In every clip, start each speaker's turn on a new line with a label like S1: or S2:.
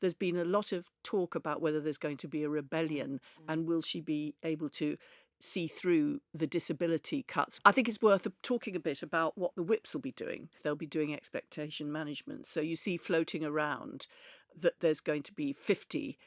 S1: there's been a lot of talk about whether there's going to be a rebellion and will she be able to see through the disability cuts. I think it's worth talking a bit about what the whips will be doing. They'll be doing expectation management. So you see floating around that there's going to be 50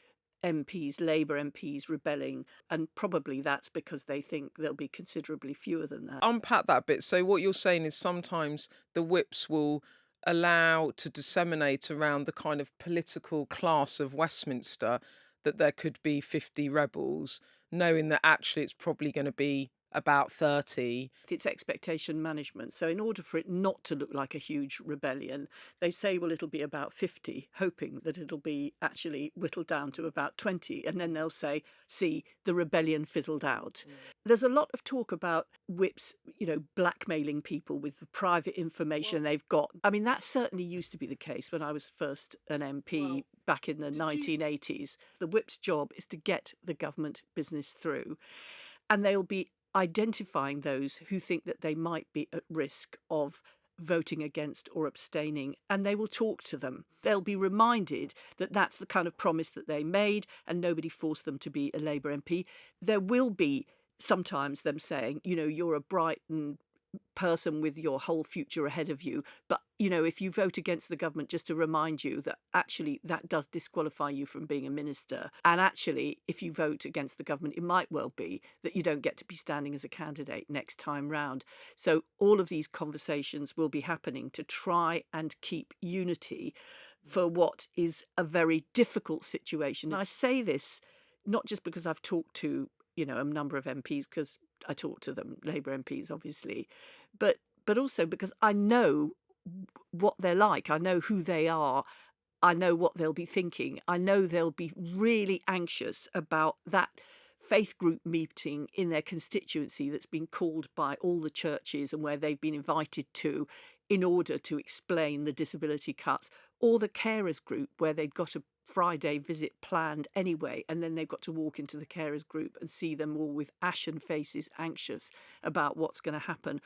S1: MPs, Labour MPs rebelling, and probably that's because they think there'll be considerably fewer than that.
S2: Unpack that bit. So what you're saying is sometimes the whips will allow to disseminate around the kind of political class of Westminster that there could be 50 rebels, knowing that actually it's probably going to be about 30.
S1: It's expectation management. So in order for it not to look like a huge rebellion, they say, well, it'll be about 50, hoping that it'll be actually whittled down to about 20. And then they'll say, see, the rebellion fizzled out. There's a lot of talk about whips, blackmailing people with the private information they've got. I mean, that certainly used to be the case when I was first an MP back in the 1980s. The whip's job is to get the government business through. And they'll be identifying those who think that they might be at risk of voting against or abstaining, and they will talk to them. They'll be reminded that that's the kind of promise that they made and nobody forced them to be a Labour MP. There will be sometimes them saying, you're a bright and person with your whole future ahead of you, but if you vote against the government, just to remind you that actually that does disqualify you from being a minister, and actually if you vote against the government, it might well be that you don't get to be standing as a candidate next time round. So all of these conversations will be happening to try and keep unity for what is a very difficult situation. I say this not just because I've talked to a number of MPs, because I talk to them, Labour MPs obviously, but also because I know what they're like. I know who they are. I know what they'll be thinking. I know they'll be really anxious about that faith group meeting in their constituency that's been called by all the churches and where they've been invited to in order to explain the disability cuts, or the carers group where they've got a Friday visit planned anyway, and then they've got to walk into the carers group and see them all with ashen faces, anxious about what's going to happen.